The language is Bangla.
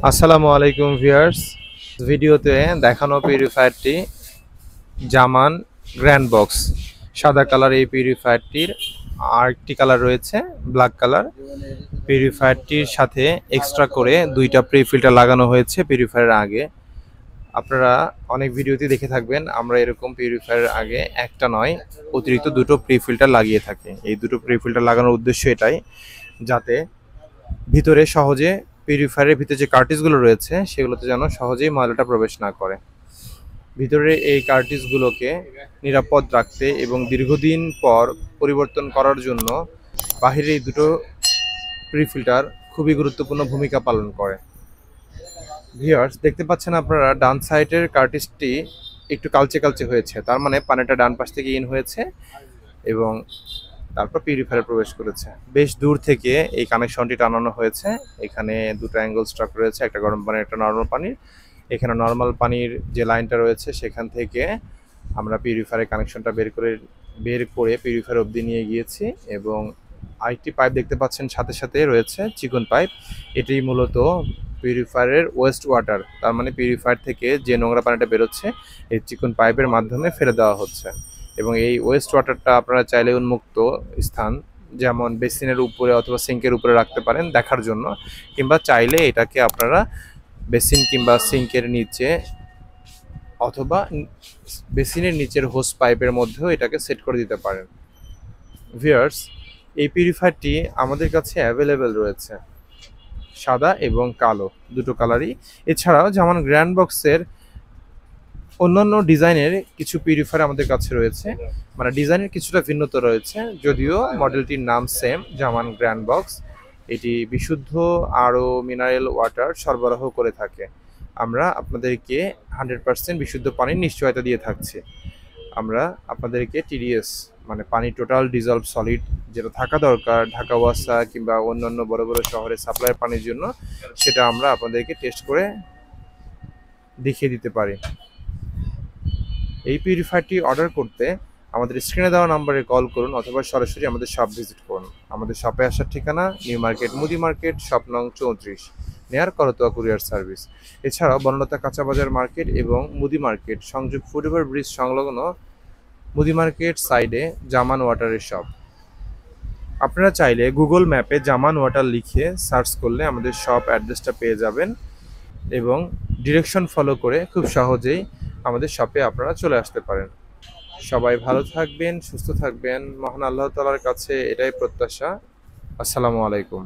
আসসালামু আলাইকুম ভিউয়ার্স। ভিডিওতে দেখানো পিউরিফায়ারটি জামান গ্র্যান্ড বক্স সাদা কালার। এই পিউরিফায়ারটির আরেকটি কালার রয়েছে ব্ল্যাক কালার। পিউরিফায়ারটির সাথে এক্সট্রা করে দুইটা প্রি ফিল্টার লাগানো হয়েছে পিউরিফায়ারের আগে। আপনারা অনেক ভিডিওতে দেখে থাকবেন আমরা এরকম পিউরিফায়ারের আগে একটা নয় অতিরিক্ত দুটো প্রি ফিল্টার লাগিয়ে থাকি। এই দুটো প্রি ফিল্টার লাগানোর উদ্দেশ্য এটাই, যাতে ভিতরে সহজে পিউরিফায়ারের ভিতরে যে কার্টিজগুলো রয়েছে সেগুলোতে যেন সহজেই ময়লাটা প্রবেশ না করে। ভিতরে এই কার্টিজগুলোকে নিরাপদ রাখতে এবং দীর্ঘদিন পর পরিবর্তন করার জন্য বাহিরে এই দুটো প্রিফিল্টার খুবই গুরুত্বপূর্ণ ভূমিকা পালন করে। ভিউয়ার্স, দেখতে পাচ্ছেন আপনারা ডান সাইডের কার্টিজটি একটু কালচে কালচে হয়েছে, তার মানে পানিটা ডান পাশ থেকে ইন হয়েছে এবং তারপর পিউরিফায়ারে প্রবেশ করেছে। বেশ দূর থেকে এই কানেকশনটি টানানো হয়েছে। এখানে দুটো অ্যাঙ্গেল স্ট্রাক রয়েছে, একটা গরম পানির একটা নর্মাল পানির। এখানে নর্মাল পানির যে লাইনটা রয়েছে সেখান থেকে আমরা পিউরিফায়ারের কানেকশনটা বের করে পিউরিফায়ার অবধি নিয়ে গিয়েছি এবং আরেকটি পাইপ দেখতে পাচ্ছেন সাথে সাথে রয়েছে চিকন পাইপ। এটি মূলত পিউরিফায়ারের ওয়েস্ট ওয়াটার, তার মানে পিউরিফায়ার থেকে যে নোংরা পানিটা বেরোচ্ছে এই চিকন পাইপের মাধ্যমে ফেলে দেওয়া হচ্ছে। এবং এই ওয়েস্ট ওয়াটারটা আপনারা চাইলে উন্মুক্ত স্থান যেমন বেসিনের উপরে অথবা সিঙ্কের উপরে রাখতে পারেন দেখার জন্য, কিংবা চাইলে এটাকে আপনারা বেসিন কিংবা সিঙ্কের নিচে অথবা বেসিনের নিচের হোস পাইপের মধ্যেও এটাকে সেট করে দিতে পারেন। ভিউয়ার্স, এই পিউরিফায়ারটি আমাদের কাছে অ্যাভেলেবেল রয়েছে সাদা এবং কালো দুটো কালারই। এছাড়াও যেমন গ্র্যান্ড বক্সের অন্যান্য ডিজাইনের কিছু পিউরিফায়ার আমাদের কাছে রয়েছে, মানে ডিজাইনের কিছুটা ভিন্নতা রয়েছে, যদিও মডেলটির নাম সেম জামান গ্র্যান্ড বক্স। এটি বিশুদ্ধ আরও মিনারেল ওয়াটার সরবরাহ করে থাকে। আমরা আপনাদেরকে 100% বিশুদ্ধ পানির নিশ্চয়তা দিয়ে থাকছি। আমরা আপনাদেরকে টিডিএস মানে পানি টোটাল ডিজলভ সলিড যেটা থাকা দরকার ঢাকা ওয়াসা কিংবা অন্যান্য বড় বড় শহরে সাপ্লাই পানির জন্য, সেটা আমরা আপনাদেরকে টেস্ট করে দেখিয়ে দিতে পারি। এই পিউরিফায়ারটি অর্ডার করতে আমাদের স্ক্রিনে দেওয়া নাম্বারে কল করুন অথবা সরাসরি আমাদের শপ ভিজিট করুন। আমাদের শপে আসার ঠিকানা নিউ মার্কেট মুদি মার্কেট শপ নং 34, নেয়ার করতোয়া কুরিয়ার সার্ভিস। এছাড়াও বনলতা কাঁচা বাজার মার্কেট এবং মুদি মার্কেট সংযোগ ফুটওভার ব্রিজ সংলগ্ন মুদি মার্কেট সাইডে জামান ওয়াটারের শপ। আপনারা চাইলে গুগল ম্যাপে জামান ওয়াটার লিখে সার্চ করলে আমাদের শপ অ্যাড্রেসটা পেয়ে যাবেন এবং ডিরেকশন ফলো করে খুব সহজেই আমাদের শপে আপনারা চলে আসতে পারেন। সবাই ভালো থাকবেন, সুস্থ থাকবেন, মহান আল্লাহ তাআলার কাছে এটাই প্রত্যাশা। আসসালামু আলাইকুম।